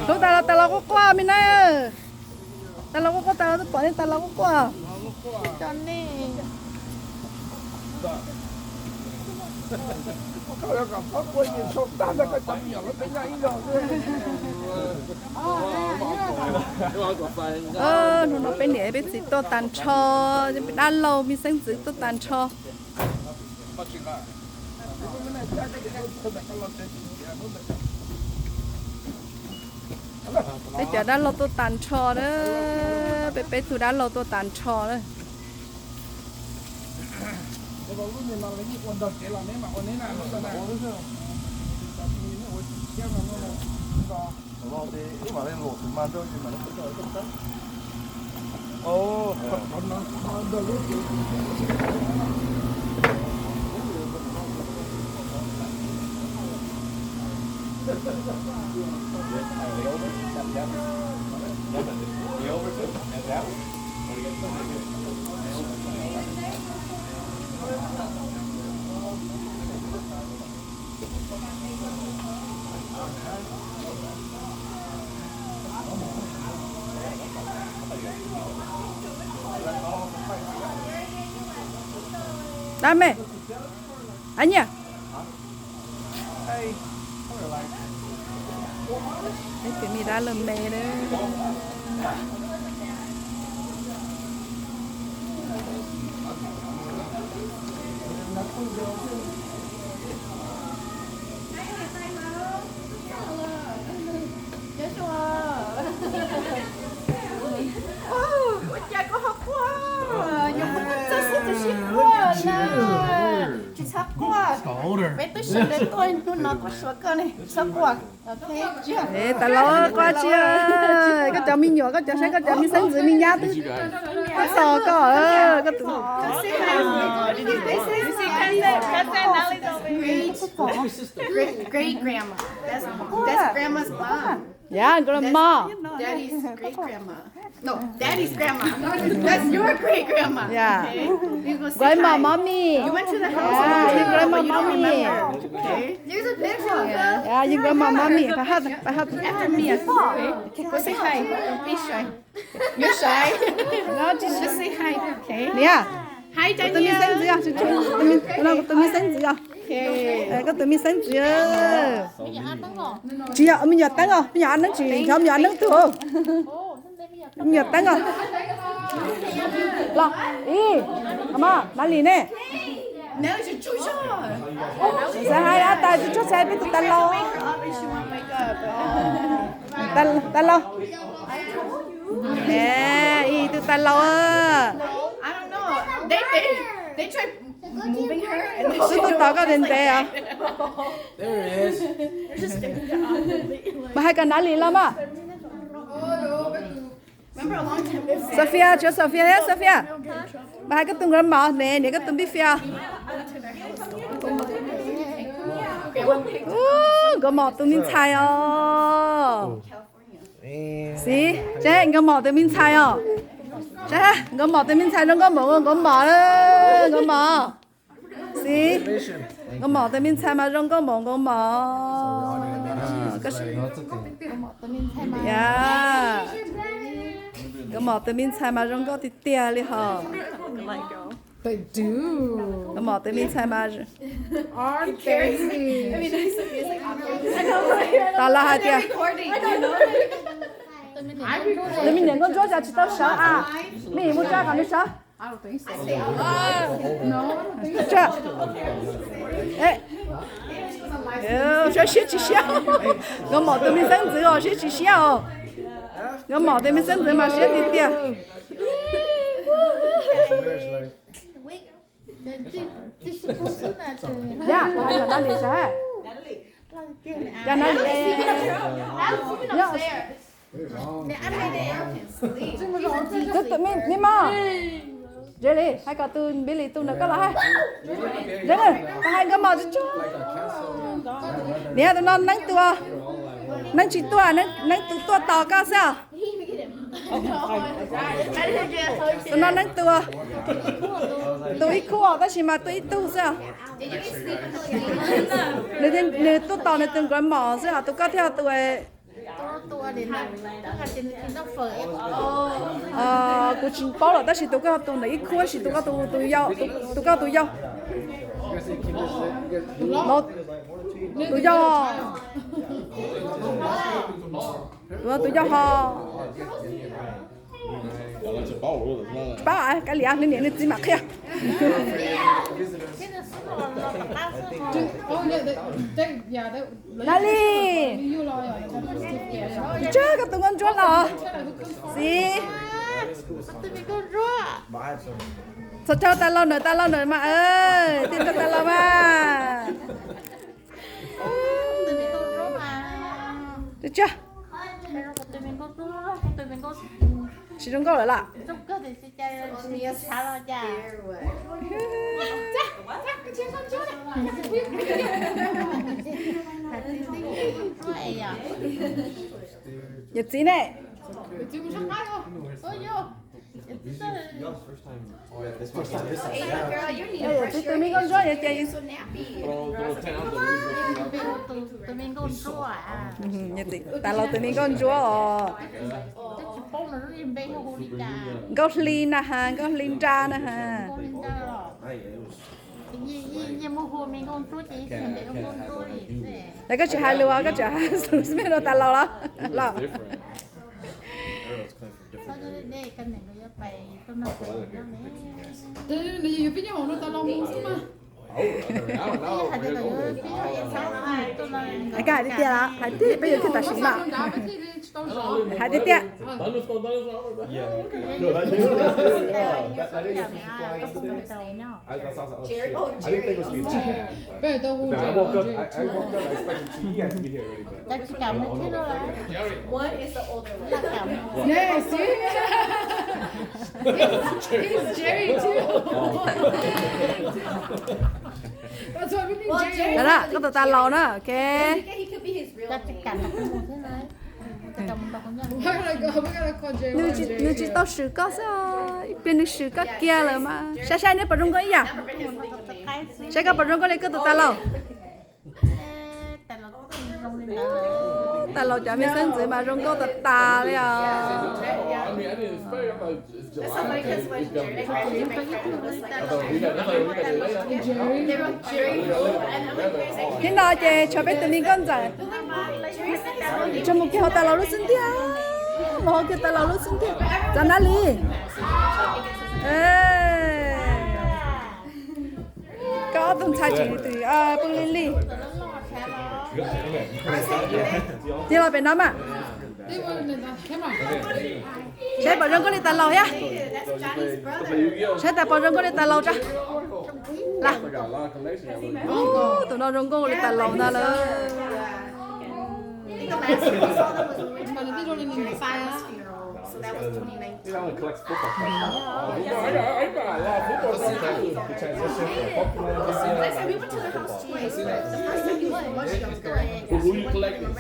Tôi ta là có qua mình nè. Ta là có ta bỏ lên ta là có qua. Cho nè. Nó bên này bên gì tôi tàn cho, bên đan lâu mình sinh dưỡng tôi tàn cho. Bây giờ đan lâu tôi tàn cho đó, bây tôi đan lâu tôi tàn cho đó. Dame. Anya. Đấy tụi mình đã lầm bè đấy. Cha có học quá. Sao xin tôi xin quá nè. Chị sắp quá. Bé tôi xin đến tôi nó có số cơ này. Sắp quá. Ok chưa? Ê, ta lo qua chưa? Có cho mình nhỏ, có cho sáng, có cho mình sáng dưới mình nhá tư. Có sò có có tụ. Great grandma. That's grandma's mom. Yeah, grandma. Daddy's great grandma. No, daddy's grandma. That's your great grandma. Yeah. Okay. You go say Grandma, hi. mommy. You went to the house. Yeah, and grandma, you don't mommy. remember. Okay. There's a picture. Yeah, you grandma, mommy. Phải hát. After me, okay. Go say hi. Don't be shy. You're shy. No, Just say hi. Okay. Nè. Hi, Tụi mình Daniel. sáng dưới à? Tụi mình sáng dưới à? Okay. Có tụi mình sáng dưới à? Chị ạ, mình nhặt tăng à? Mình nhặt ăn chị, không nhặt ăn thường. Mình nhặt tăng à? Là, ý, 엄마, 말리 nè. Now it's your choice. Sẽ hai á, ta cho xe biết tụi ta lo. Wake her up and she won't wake up. Ta lo. Nè, ý tụi ta lo á. I don't know. They tried moving her and then she Tụi tao có đến đây à? There it is. Bà hai cái nãy lắm à? Remember a long time ago. Sophia, cho Sophia hết, Sophia. Bà hai cái tung gần mỏ nè, nè cái tung biết phia. Cái mỏ tung mình xài à? Gì? Chứ cái mỏ tung mình xài à? Chứ cái mỏ tung mình xài nó có mỏ đó, cái mỏ. Gì? Cái mỏ tung mình xài mà trong cái mỏ. Cái yeah. Cái mỏ tụi mình xài mà rong có thì tia li hả? They do. Cái mỏ tụi mình xài mà Aren't they? ta là hai tia. Recording. Tụi mình nhận con chó ra chỉ tao sợ à? Mình muốn ra còn nó sợ? I don't think so. Chưa? Ê. Sao sẽ chỉ sao? Cái mỏ tụi mình sinh dưỡng rồi sẽ chỉ sao? Cái mỏ tụi mình sinh dưỡng mà sẽ thì tia. Dạ, hai người đang đi sao? Dạ nói đi. Dạ. Cứ tụi mình mà. Jelly, hai cái tụi Billy tụi nó có là hai. Jelly, hai cái mỏ chứ. Nè tụi nó nắng tua. Nắng chỉ tua, nắng tua to cao sao? Tụi nó nắng tua. Tụi khua, ta chỉ mà tụi tu sao? Nếu tụi tao này từng cái mỏ sao? Tụi có theo tụi qua đến là trên nó phở cô chỉ bảo là ta chỉ tụi cái tụi này khối chỉ tụi cái tụi dâu tụi cái tụi dâu nó tụi dâu tụi dâu họ bao à cái liang nên nên chỉ mặc kia Nali chưa cái tụi con chuột à gì sao cho ta lâu nữa mà ơi tin cho ta lâu mà được chưa chỉ trong câu rồi là nhật gì này tụi mình con chó nhật gì nhật gì ta lo tụi mình con chó có linh nè ha có linh tra nè ha đấy có chuyện hai lưu có chuyện hai số mấy đứa ta lo lo cái đi tiền là hai đi bây giờ thì ta xin mà hai đi tiền What is the older one? Yeah, see? He's Jerry too. That's what we need Jerry. đó là có tụi ta lo nữa ok He could be his real name. We're gonna call Jerry. nếu chỉ tao sử có sao bên được sử có kia rồi mà sai nếu bọn chúng có ý à sai các bọn chúng có lấy cái tụi ta lo ta lo cho mình sinh dưỡng mà chúng có tụi ta đấy à That's so funny because when Jerry graduated, was like, they wrote Jerry and I'm like, thế nào chị cho biết tụi mình con rồi cho một cái họ ta lo lúc sinh tiền một cái ta lo lúc sinh tiền cho nó đi có tụi sai chỉ từ bưng lên đi đi vào bên đó mà sẽ bảo rằng con đi ta lo nhá sẽ ta bảo rằng con đi ta lo cho là tụi nó rong con đi ta lo na lơ the last time I saw them was Jerry's funeral, so that was 2019. He only collects football cards. Last time we went to their house twice, but the first time we went was younger. Who you collecting?